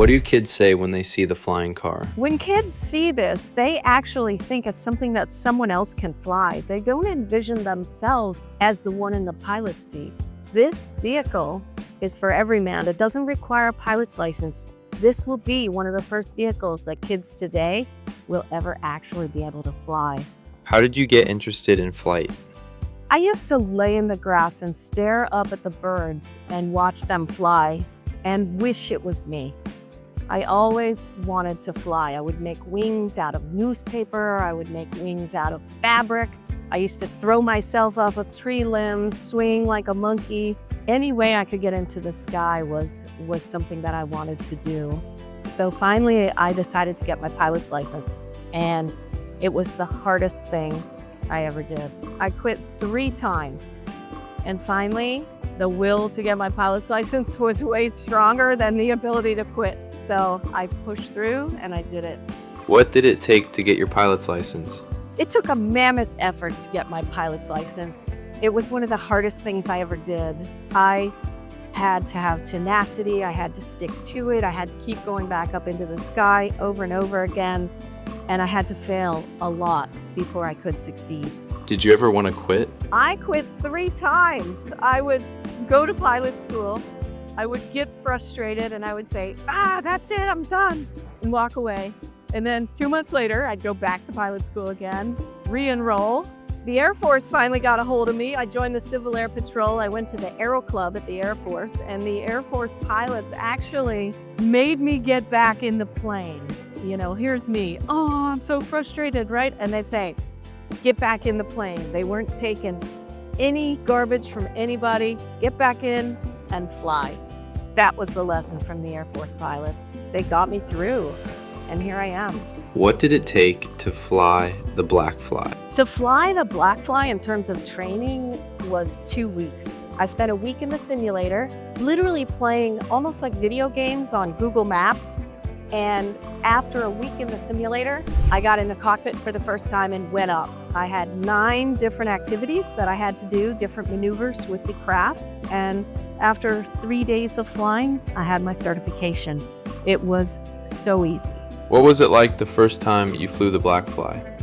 What do kids say when they see the flying car? When kids see this, they actually think it's something that someone else can fly. They don't envision themselves as the one in the pilot's seat. This vehicle is for every man. It doesn't require a pilot's license. This will be one of the first vehicles that kids today will ever actually be able to fly. How did you get interested in flight? I used to lay in the grass and stare up at the birds and watch them fly and wish it was me. I always wanted to fly. I would make wings out of newspaper. I would make wings out of fabric. I used to throw myself off of tree limbs, swing like a monkey. Any way I could get into the sky was something that I wanted to do. So finally, I decided to get my pilot's license, and it was the hardest thing I ever did. I quit 3 times, and finally, the will to get my pilot's license was way stronger than the ability to quit. So I pushed through and I did it. What did it take to get your pilot's license? It took a mammoth effort to get my pilot's license. It was one of the hardest things I ever did. I had to have tenacity. I had to stick to it. I had to keep going back up into the sky over and over again. And I had to fail a lot before I could succeed. Did you ever want to quit? I quit 3 times. I would go to pilot school. I would get frustrated and I would say, that's it, I'm done, and walk away. And then 2 months later, I'd go back to pilot school again, re-enroll. The Air Force finally got a hold of me. I joined the Civil Air Patrol. I went to the Aero Club at the Air Force, and the Air Force pilots actually made me get back in the plane. You know, here's me. Oh, I'm so frustrated, right? And they'd say, get back in the plane. They weren't taking any garbage from anybody. Get back in and fly. That was the lesson from the Air Force pilots. They got me through, and here I am. What did it take to fly the Black Fly? To fly the Black Fly in terms of training was 2 weeks. I spent a week in the simulator, literally playing almost like video games on Google Maps. And after a week in the simulator, I got in the cockpit for the first time and went up. I had 9 different activities that I had to do, different maneuvers with the craft. And after 3 days of flying, I had my certification. It was so easy. What was it like the first time you flew the Black Fly?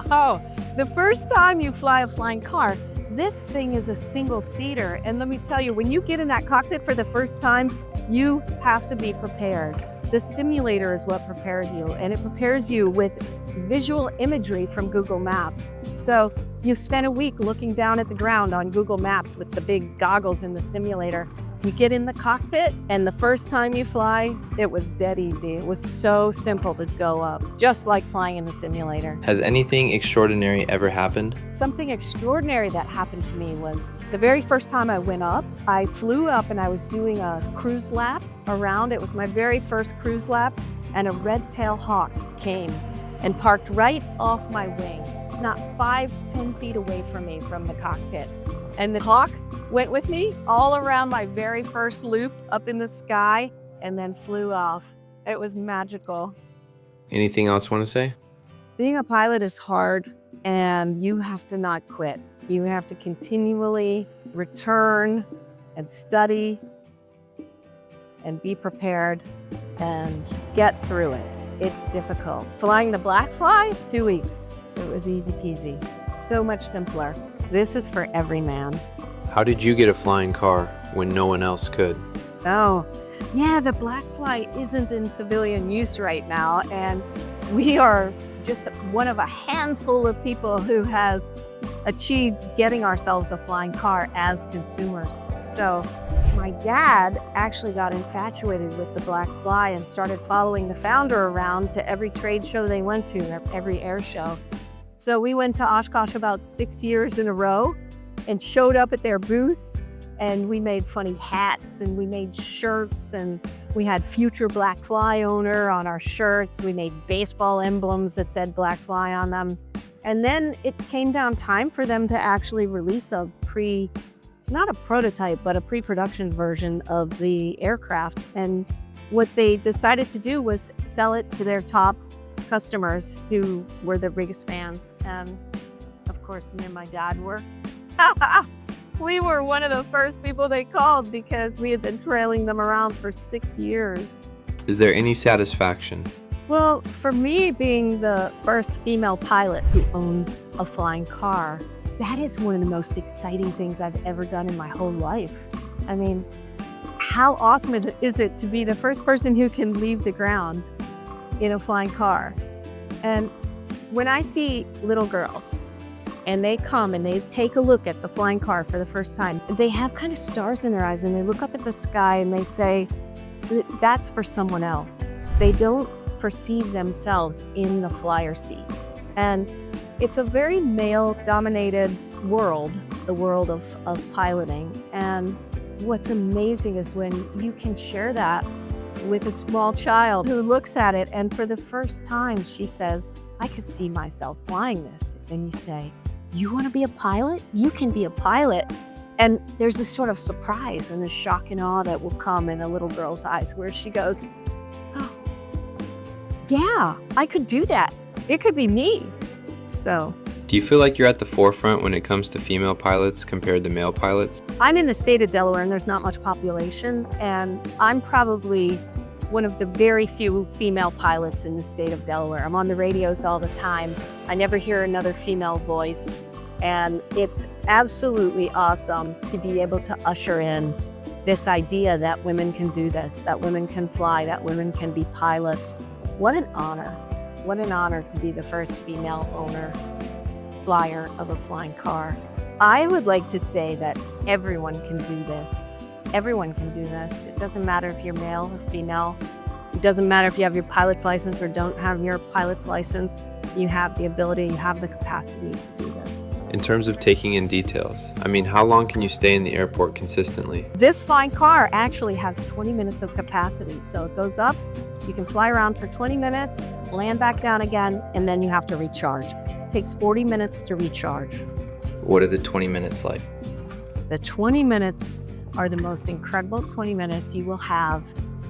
Oh, the first time you fly a flying car, this thing is a single-seater. And let me tell you, when you get in that cockpit for the first time, you have to be prepared. The simulator is what prepares you, and it prepares you with visual imagery from Google Maps. So you spend a week looking down at the ground on Google Maps with the big goggles in the simulator. You get in the cockpit, and the first time you fly, it was dead easy. It was so simple to go up, just like flying in the simulator. Has anything extraordinary ever happened? Something extraordinary that happened to me was the very first time I went up, I flew up and I was doing a cruise lap around. It was my very first cruise lap, and a red-tailed hawk came and parked right off my wing, not 5-10 feet away from me from the cockpit. And the hawk went with me all around my very first loop up in the sky and then flew off. It was magical. Anything else you want to say? Being a pilot is hard, and you have to not quit. You have to continually return and study and be prepared and get through it. It's difficult. Flying the Black Fly, 2 weeks. It was easy peasy. So much simpler. This is for every man. How did you get a flying car when no one else could? Oh, yeah, the Black Fly isn't in civilian use right now, and we are just one of a handful of people who has achieved getting ourselves a flying car as consumers. So my dad actually got infatuated with the Black Fly and started following the founder around to every trade show they went to, every air show. So we went to Oshkosh about 6 years in a row and showed up at their booth, and we made funny hats and we made shirts, and we had future Black Fly owner on our shirts. We made baseball emblems that said Black Fly on them. And then it came down time for them to actually release not a prototype, but a pre-production version of the aircraft. And what they decided to do was sell it to their top customers who were the biggest fans. And of course, me and my dad were. We were one of the first people they called because we had been trailing them around for 6 years. Is there any satisfaction? Well, for me, being the first female pilot who owns a flying car, that is one of the most exciting things I've ever done in my whole life. I mean, how awesome is it to be the first person who can leave the ground in a flying car? And when I see little girls and they come and they take a look at the flying car for the first time, they have kind of stars in their eyes and they look up at the sky and they say, that's for someone else. They don't perceive themselves in the flyer seat. And it's a very male-dominated world, the world of piloting. And what's amazing is when you can share that with a small child who looks at it and for the first time she says, I could see myself flying this. And you say, you want to be a pilot? You can be a pilot. And there's this sort of surprise and this shock and awe that will come in a little girl's eyes where she goes, oh, yeah, I could do that. It could be me. So, Do you feel like you're at the forefront when it comes to female pilots compared to male pilots? I'm in the state of Delaware and there's not much population, and I'm probably one of the very few female pilots in the state of Delaware. I'm on the radios all the time. I never hear another female voice, and it's absolutely awesome to be able to usher in this idea that women can do this, that women can fly, that women can be pilots. What an honor. What an honor to be the first female flyer of a flying car. I would like to say that everyone can do this. Everyone can do this. It doesn't matter if you're male or female. It doesn't matter if you have your pilot's license or don't have your pilot's license. You have the ability, you have the capacity to do this. In terms of taking in details, I mean, how long can you stay in the airport consistently? This flying car actually has 20 minutes of capacity. So it goes up, you can fly around for 20 minutes, land back down again, and then you have to recharge. It takes 40 minutes to recharge. What are the 20 minutes like? The 20 minutes are the most incredible 20 minutes you will have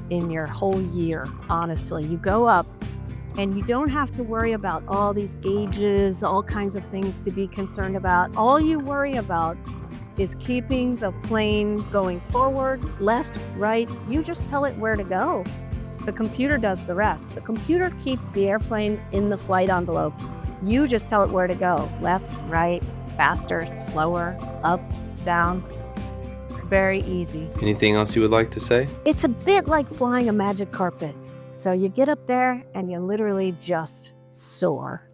in your whole year, honestly. You go up and you don't have to worry about all these gauges, all kinds of things to be concerned about. All you worry about is keeping the plane going forward, left, right. You just tell it where to go. The computer does the rest. The computer keeps the airplane in the flight envelope. You just tell it where to go. Left, right, faster, slower, up, down. Very easy. Anything else you would like to say? It's a bit like flying a magic carpet. So you get up there and you literally just soar.